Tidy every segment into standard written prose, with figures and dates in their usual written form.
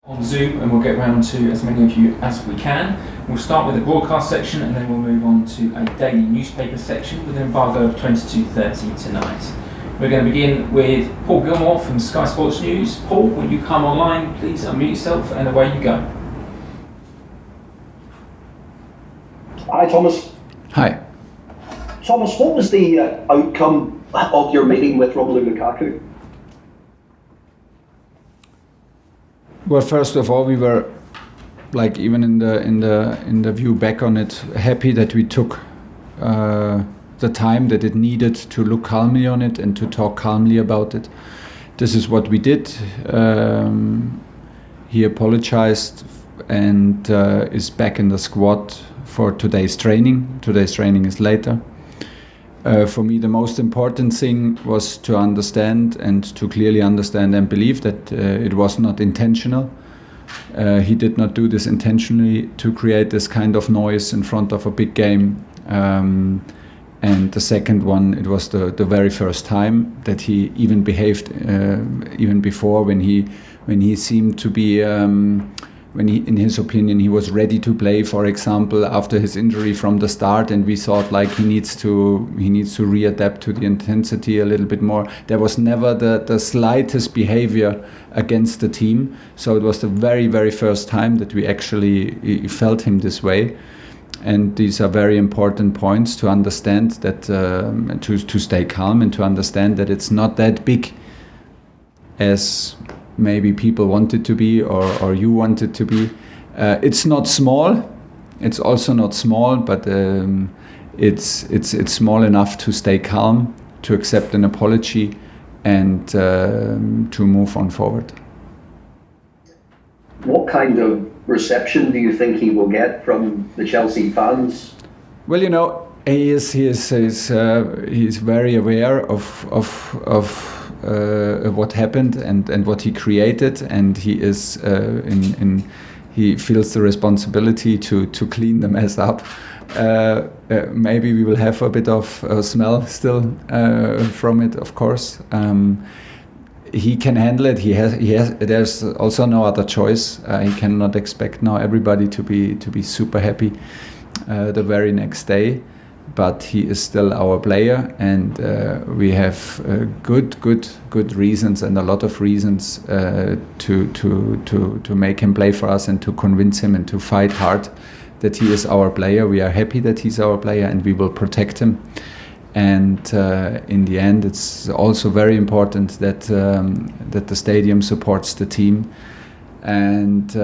on Zoom, and we'll get round to as many of you as we can. We'll start with the broadcast section, and then we'll move on to a daily newspaper section with an embargo of 22:30 tonight. We're going to begin with Paul Gilmore from Sky Sports News. Paul, when you come online, please unmute yourself, and away you go. Hi, Thomas. Hi. Thomas, what was the outcome of your meeting with Romelu Lukaku? Well, first of all, we were, like, even in the view back on it, happy that we took the time that it needed to look calmly on it and to talk calmly about it. This is what we did. He apologized and is back in the squad for today's training. Today's training is later. For me, the most important thing was to understand and to clearly understand and believe that it was not intentional. He did not do this intentionally to create this kind of noise in front of a big game. And the second one, it was the very first time that he even behaved, even before when he seemed to be, when he, in his opinion, he was ready to play, for example, after his injury from the start, and we thought like he needs to readapt to the intensity a little bit more. There was never the slightest behavior against the team, so it was the very, very first time that we actually felt him this way. And these are very important points to understand, that to stay calm and to understand that it's not that big as maybe people want it to be, or you want it to be. It's not small. It's also not small, but it's small enough to stay calm, to accept an apology, and to move on forward. What kind of reception do you think he will get from the Chelsea fans? Well, you know, he's very aware of what happened and what he created, and he is he feels the responsibility to clean the mess up. Maybe we will have a bit of smell still from it, of course. He can handle it. He has. There's also no other choice. He cannot expect now everybody to be super happy the very next day. But he is still our player, and we have good reasons and a lot of reasons to make him play for us and to convince him and to fight hard that he is our player. We are happy that he's our player, and we will protect him. And in the end, it's also very important that the stadium supports the team, and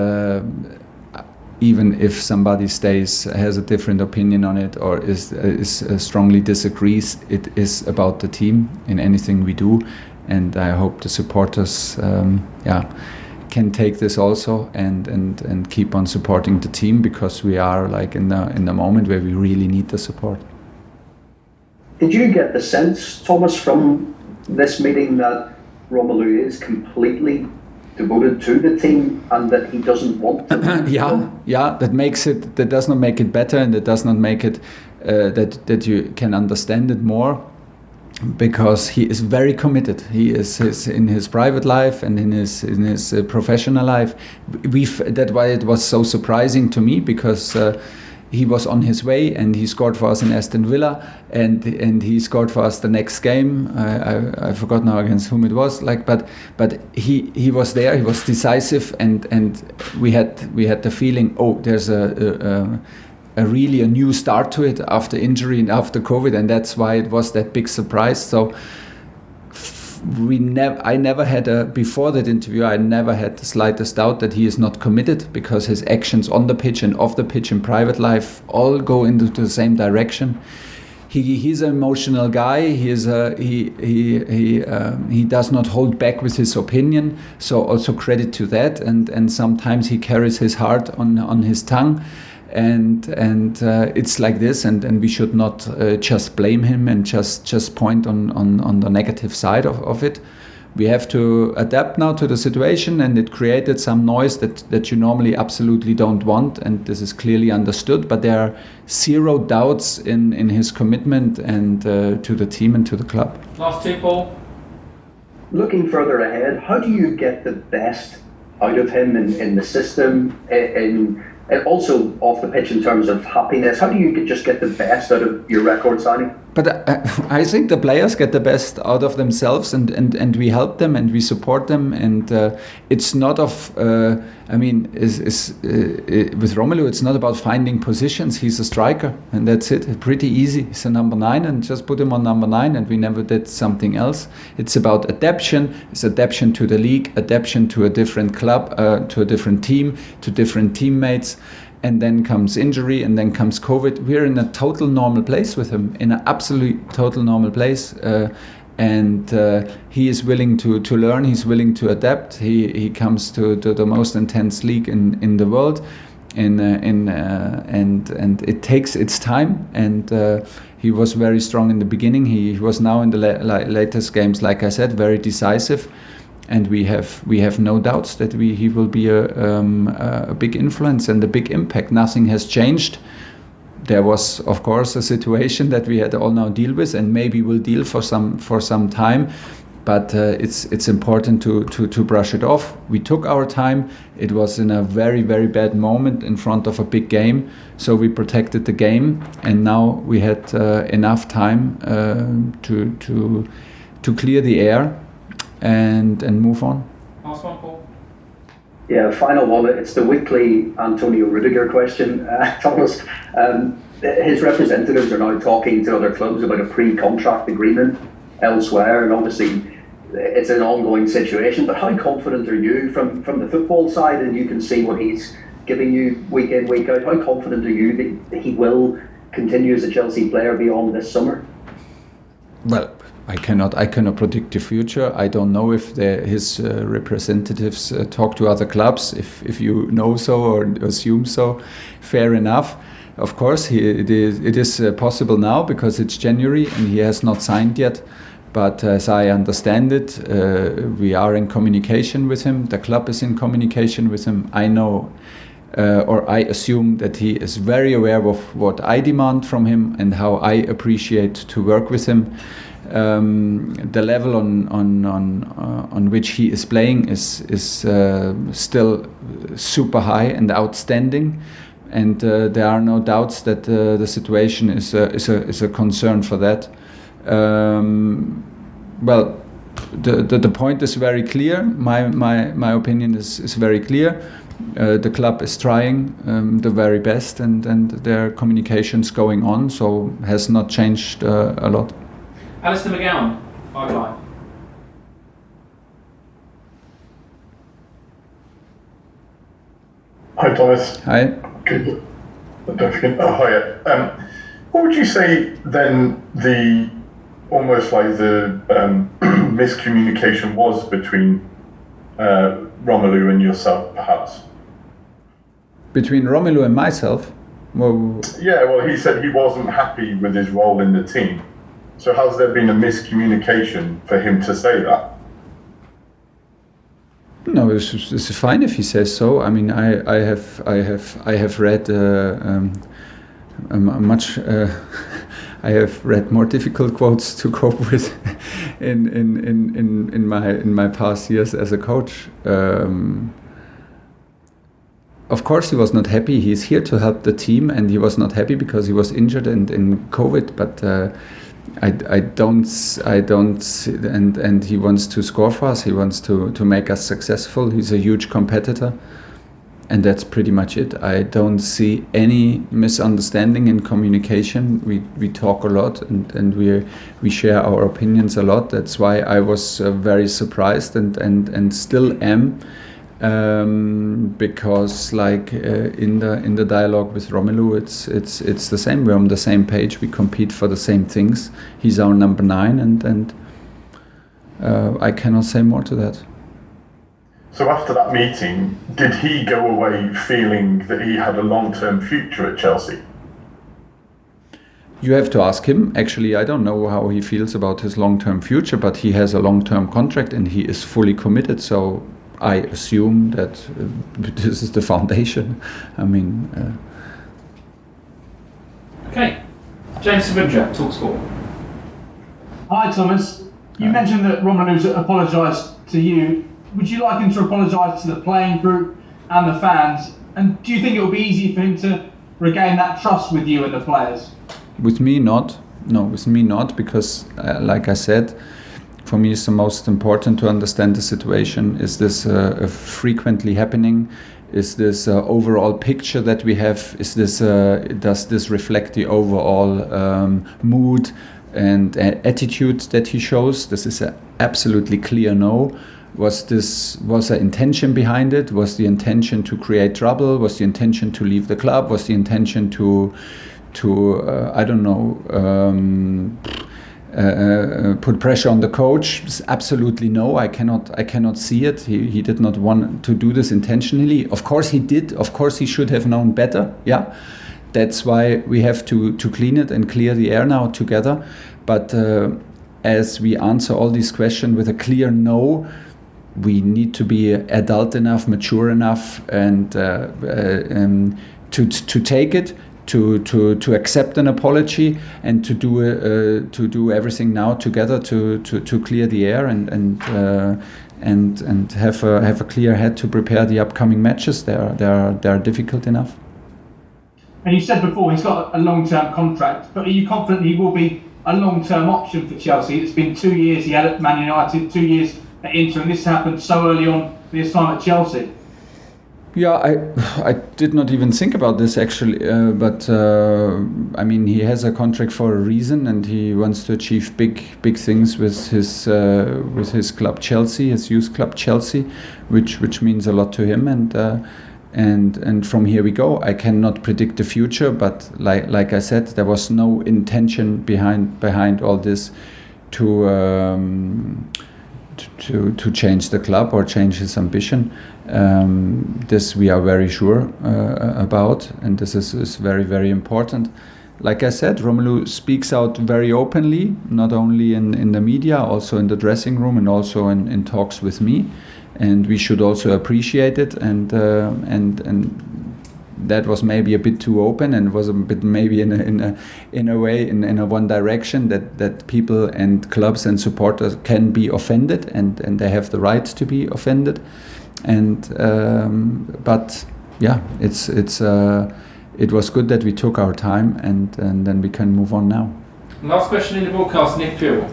even if somebody has a different opinion on it, or is strongly disagrees, it is about the team in anything we do. And I hope the supporters can take this also and keep on supporting the team, because we are like in the moment where we really need the support. Did you get the sense, Thomas, from this meeting that Romelu is completely devoted to the team and that he doesn't want to? That does not make it better, and that does not make it that you can understand it more, because he is very committed. He is in his private life and in his professional life. That's why it was so surprising to me, because he was on his way, and he scored for us in Aston Villa, and he scored for us the next game. I forgot now against whom it was. But he was there. He was decisive, and we had the feeling, there's a really a new start to it after injury and after COVID, and that's why it was that big surprise. So I never had before that interview, I never had the slightest doubt that he is not committed, because his actions on the pitch and off the pitch in private life all go into the same direction. He's an emotional guy. He does not hold back with his opinion. So also credit to that. And sometimes he carries his heart on his tongue. And it's like this, and we should not just blame him and just point on the negative side of it. We have to adapt now to the situation, and it created some noise that you normally absolutely don't want, and this is clearly understood. But there are zero doubts in his commitment and to the team and to the club. Last two, Paul. Looking further ahead, how do you get the best out of him in the system, and also off the pitch in terms of happiness? How do you just get the best out of your record signing? But I think the players get the best out of themselves, and we help them and we support them. And it's not of, with Romelu, it's not about finding positions. He's a striker, and that's it. Pretty easy. He's a number 9, and just put him on number 9, and we never did something else. It's about adaptation. It's adaptation to the league, adaptation to a different club, to a different team, to different teammates. And then comes injury, and then comes COVID. We're in a total normal place with him, in an absolute total normal place. And he is willing to learn. He's willing to adapt. He comes to the most intense league in the world, and it takes its time. And he was very strong in the beginning. He was now in the latest games, like I said, very decisive. And we have no doubts that he will be a big influence and a big impact. Nothing has changed. There was, of course, a situation that we had to all now deal with, and maybe we'll deal for some time. But it's important to brush it off. We took our time. It was in a very, very bad moment in front of a big game, so we protected the game, and now we had enough time to clear the air and move on. Last one, Paul. Yeah, final one. It's the weekly Antonio Rudiger question, Thomas. His representatives are now talking to other clubs about a pre-contract agreement elsewhere, and obviously it's an ongoing situation. But how confident are you from the football side, and you can see what he's giving you week in, week out? How confident are you that he will continue as a Chelsea player beyond this summer? Well, I cannot predict the future. I don't know if his representatives talk to other clubs. If you know so or assume so, fair enough. Of course, it is possible now because it's January and he has not signed yet. But as I understand it, we are in communication with him. The club is in communication with him. I know, or I assume that he is very aware of what I demand from him and how I appreciate to work with him. The level on which he is playing is still super high and outstanding, and there are no doubts that the situation is a concern for that. Well, the point is very clear. My opinion is very clear. The club is trying the very best, and their communication's going on, so has not changed a lot. Alistair McGowan, bye-bye. Hi, Thomas. Hi. Good. Don't forget. Oh, hiya. What would you say then almost like the miscommunication was between Romelu and yourself, perhaps? Between Romelu and myself? Well, yeah, well, he said he wasn't happy with his role in the team. So has there been a miscommunication for him to say that? No, it's fine if he says so. I mean, I have read much. I have read more difficult quotes to cope with in my past years as a coach. Of course, he was not happy. He's here to help the team, and he was not happy because he was injured and in COVID. But I don't, and he wants to score for us. He wants to make us successful. He's a huge competitor, and that's pretty much it. I don't see any misunderstanding in communication. We talk a lot, and we share our opinions a lot. That's why I was very surprised and still am. Because in the dialogue with Romelu, it's the same. We're on the same page. We compete for the same things. He's our number 9, and I cannot say more to that. So after that meeting, did he go away feeling that he had a long-term future at Chelsea? You have to ask him. Actually, I don't know how he feels about his long-term future, but he has a long-term contract and he is fully committed. So I assume that this is the foundation. I mean... Okay. James Savinja, TalkSport. Hi, Thomas. You mentioned that Romelu's apologised to you. would you like him to apologise to the playing group and the fans? And do you think it will be easy for him to regain that trust with you and the players? With me, not. No, with me, not, because, like I said, for me, it's the most important to understand the situation. Is this frequently happening? Is this overall picture that we have? Is this does this reflect the overall mood and attitude that he shows? This is an absolutely clear no. Was there intention behind it? Was the intention to create trouble? Was the intention to leave the club? Was the intention to I don't know, put pressure on the coach? Absolutely no. I cannot see it. He did not want to do this intentionally. Of course he did. Of course he should have known better. Yeah, that's why we have to clean it and clear the air now together. But as we answer all these questions with a clear no, we need to be adult enough, mature enough, and to take it, to accept an apology, and to do everything now together to clear the air and have a clear head to prepare the upcoming matches. They are difficult enough. And you said before he's got a long-term contract, but are you confident he will be a long-term option for Chelsea? It's been 2 years he had at Man United, 2 years at Inter, and this happened so early on this time at Chelsea. Yeah, I did not even think about this actually, but I mean, he has a contract for a reason, and he wants to achieve big things with his club Chelsea, his youth club Chelsea, which means a lot to him, and from here we go. I cannot predict the future, but like I said, there was no intention behind all this to change the club or change his ambition. This we are very sure about, and this is very, very important. Like I said, Romelu speaks out very openly, not only in the media, also in the dressing room, and also in talks with me, and we should also appreciate it. And that was maybe a bit too open, and was a bit maybe in a way in a one direction that people and clubs and supporters can be offended, and they have the right to be offended. And but yeah, it was good that we took our time, and then we can move on now. Last question in the broadcast, Nick Peel.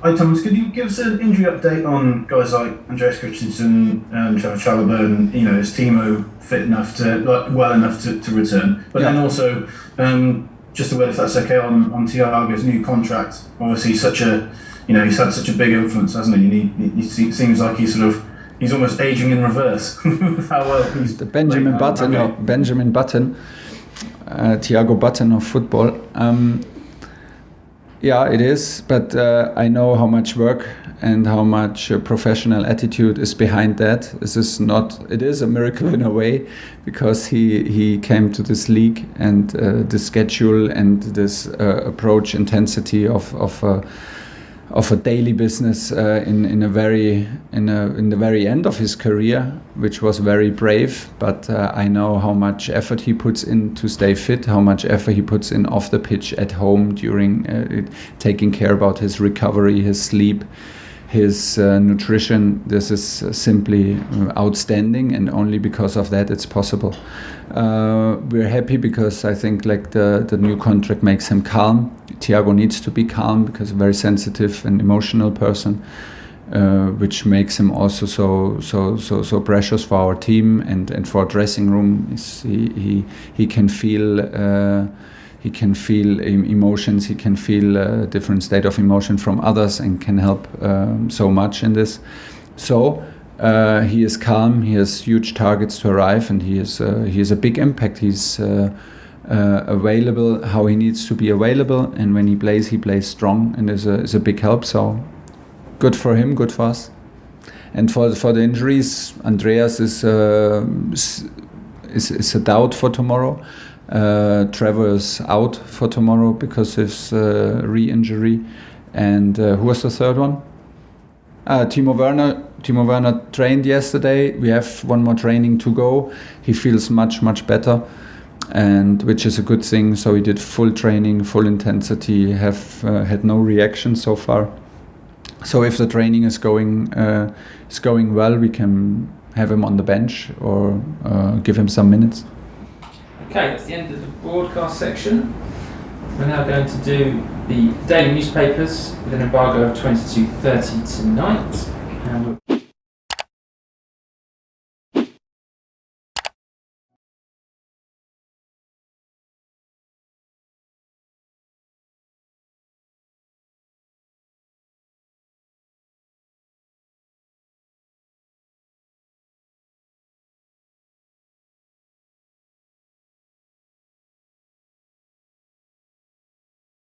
Hi Thomas, could you give us an injury update on guys like Andreas Christensen and Trevor Chalobah, and is Timo fit enough well enough to return? But then also, just a word, if that's okay, on Thiago's new contract. Obviously, he's had such a big influence, hasn't he? And he seems like he's almost aging in reverse with how well he's the Benjamin Button, Thiago Button of football. Yeah, it is, but I know how much work and how much professional attitude is behind that. It is a miracle in a way, because he came to this league, and the schedule and this approach intensity of a daily business in the very end of his career, which was very brave. But I know how much effort he puts in to stay fit, how much effort he puts in off the pitch, at home, during taking care about his recovery, his sleep, his nutrition. This is simply outstanding, and only because of that it's possible. We're happy because I think the new contract makes him calm. Thiago needs to be calm because he's a very sensitive and emotional person, which makes him also so precious for our team and for our dressing room. He can feel emotions. He can feel a different state of emotion from others, and can help so much in this. So he is calm. He has huge targets to arrive, and he has a big impact. He's available how he needs to be available, and when he plays strong, and is a big help. So good for him, good for us. And for the injuries, Andreas is a doubt for tomorrow. Trevor is out for tomorrow because of his re-injury. And who was the third one? Timo Werner. Timo Werner trained yesterday. We have one more training to go. He feels much better, and which is a good thing. So he did full training, full intensity. Have had no reaction so far. So if the training is going well, we can have him on the bench or give him some minutes. Okay, that's the end of the broadcast section. We're now going to do the daily newspapers with an embargo of 22:30 tonight. And